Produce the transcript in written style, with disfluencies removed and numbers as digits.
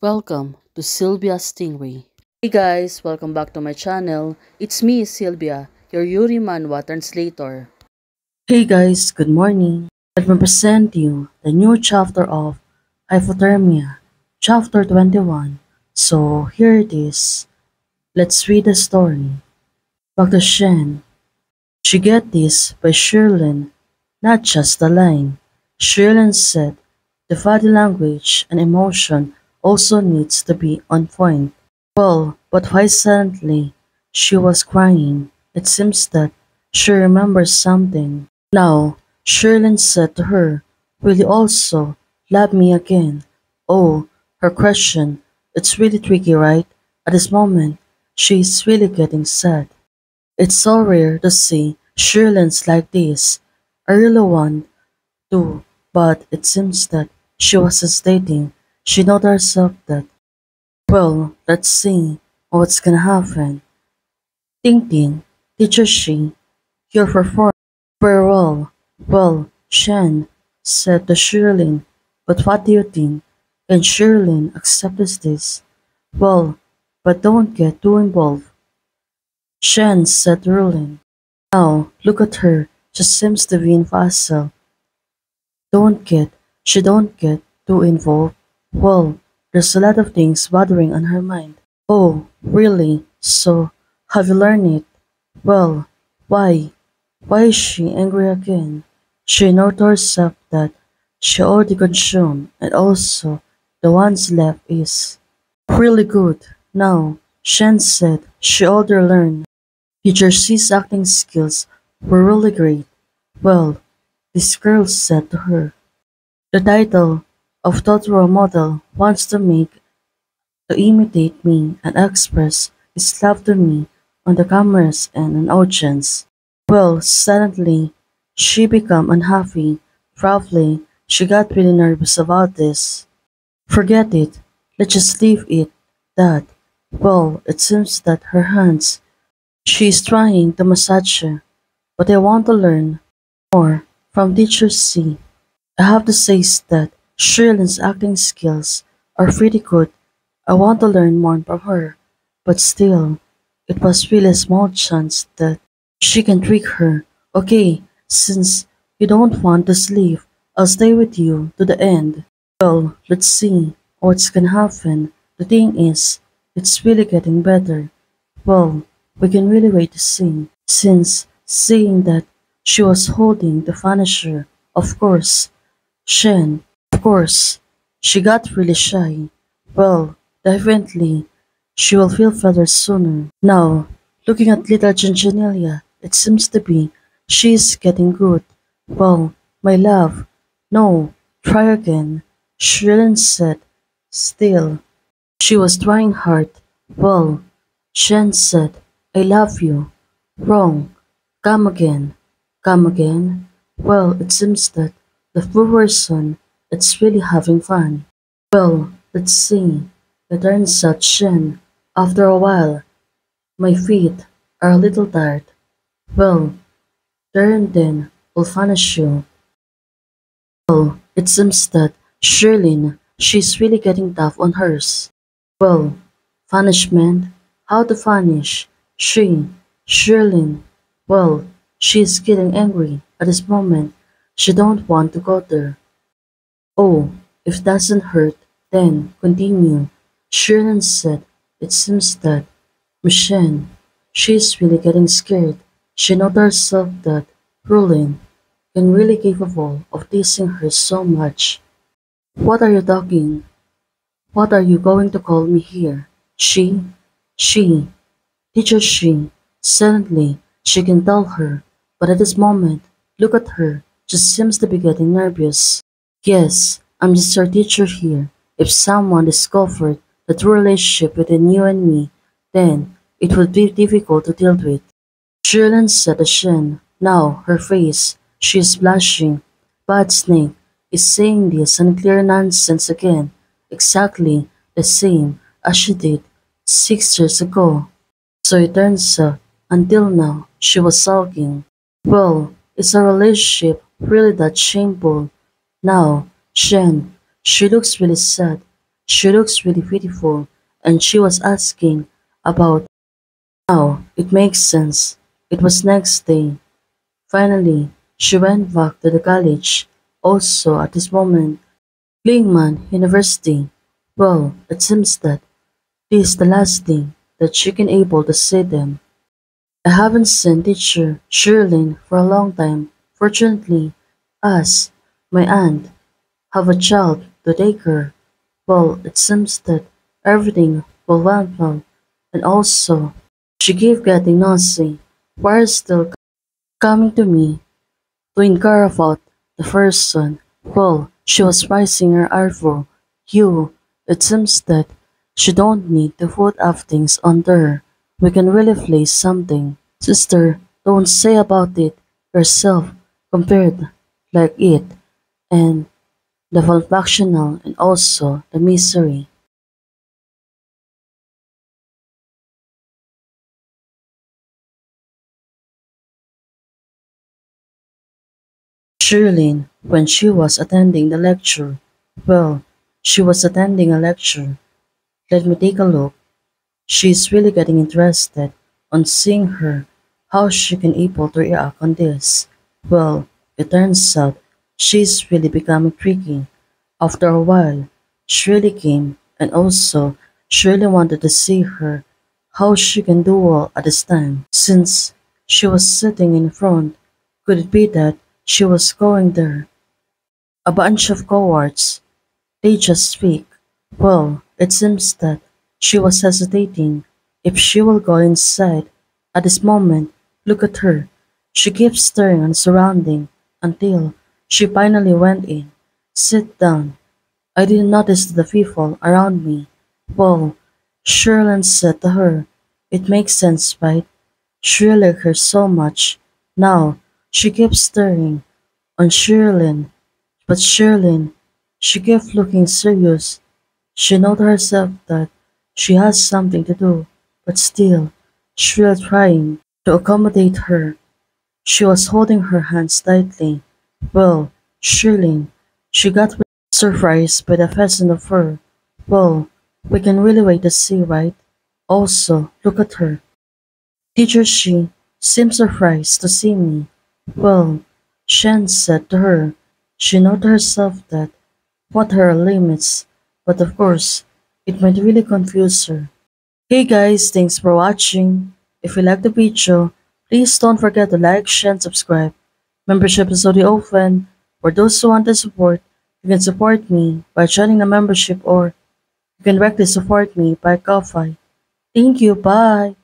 Welcome to Sylvia Stingray. Hey guys, welcome back to my channel. It's me, Sylvia, your Yuri Manhwa translator. Hey guys, good morning. Let me present you the new chapter of Hypothermia, chapter 21. So here it is. Let's read the story. Dr. Shen. She get this by Shirlin, not just the line. Shirlin said the body language and emotion also needs to be on point. Well, but why suddenly she was crying? It seems that she remembers something. Now, Shirley said to her, "Will you also love me again?" Oh, her question. It's really tricky, right? At this moment, she is really getting sad. It's so rare to see Shirley's like this. I really want to, but it seems that she was hesitating. She told herself that, well, let's see what's gonna happen. Ting Ting, teacher Shi, your performance very well. Well, Shen, said to Shirley, but what do you think? Can Shirley accept this? Well, but don't get too involved. Shen said ruling. Now, look at her. She seems to be in facile. Don't get, she don't get too involved. Well, there's a lot of things bothering on her mind. Oh, really? So, have you learned it? Well, why? Why is she angry again? She noted to herself that she already consumed, and also the ones left is really good. Now, Shen said she already learned. Teacher C's acting skills were really great. Well, this girl said to her. The title of that role model wants to imitate me and express his love to me on the cameras and an audience. Well, suddenly, she became unhappy. Probably, she got really nervous about this. Forget it. Let's just leave it that. Well, it seems that her hands, she is trying to massage her, but I want to learn more from teacher C. I have to say that Shirley's acting skills are pretty good. I want to learn more from her, but still, it was really a small chance that she can trick her. Okay, since you don't want to sleep, I'll stay with you to the end. Well, let's see what's gonna happen. The thing is, it's really getting better. Well, we can really wait to see. Since seeing that she was holding the finisher, of course, Shen, of course, she got really shy. Well, definitely, she will feel better sooner. Now, looking at little Gingenilia, it seems to be she is getting good. Well, my love, no, try again, Shirin said. Still, she was trying hard. Well, Shen said, I love you. Wrong. Come again. Come again. Well, it seems that the poor person is really having fun. Well, let's see. It turns out Shen, after a while, my feet are a little tired. Well, there and then we'll finish you. Well, it seems that Shirley, she's really getting tough on hers. Well, punishment? How to punish? Shirley. Well, she's getting angry at this moment. She don't want to go there. Oh, if doesn't hurt, then continue. Shirley said. It seems that Michelle, she's really getting scared. She noticed herself that Rulin can really capable of teasing her so much. What are you talking? What are you going to call me here? She, teacher she. Suddenly, she can tell her, but at this moment, look at her. She seems to be getting nervous. Yes, I'm just your teacher here. If someone discovered the true relationship between you and me, then it would be difficult to deal with. Shirley said to Shen. Now, her face, she is blushing. Bad Snake is saying this unclear nonsense again, exactly the same as she did 6 years ago. So it turns out, until now, she was sulking. Well, is our relationship really that shameful? Now, Shen, she looks really sad. She looks really beautiful, and she was asking about. Now, it makes sense. It was next day. Finally, she went back to the college. Also, at this moment, Klingman University. Well, it seems that this is the last thing that she can able to see them. I haven't seen teacher Shirley for a long time. Fortunately, us, my aunt, have a child to take her. Well, it seems that everything will went well, and also she keep getting nosy. Why are still coming to me to inquire about the first son? Well, she was raising her eyebrow. You, it seems that she don't need to put things under her. We can really place something. Sister, don't say about it yourself compared like it and the factional and also the misery. Shirley, when she was attending the lecture, well, she was attending a lecture. Let me take a look. She's really getting interested on seeing her, how she can able to react on this. Well, it turns out she's really becoming tricky. After a while, she really came and also she really wanted to see her, how she can do well at this time. Since she was sitting in front, could it be that she was going there? A bunch of cowards, they just speak. Well, it seems that she was hesitating if she will go inside. At this moment, look at her. She keeps staring and surrounding until she finally went in. Sit down. I didn't notice the people around me. Well, Sherlyn said to her, it makes sense, right? She liked her so much. Now, she keeps staring on Sherlyn, but Sherlyn, she kept looking serious. She know to herself that she has something to do, but still, she was trying to accommodate her. She was holding her hands tightly. Well, Shirley, she got really surprised by the pheasant of her. Well, we can really wait to see, right? Also, look at her. Teacher She seems surprised to see me. Well, Shen said to her. She know to herself that what her limits, but of course, it might really confuse her. Hey guys, thanks for watching. If you like the video, please don't forget to like, share, and subscribe. Membership is already open. For those who want to support, you can support me by joining a membership or you can directly support me by Ko-Fi. Thank you, bye!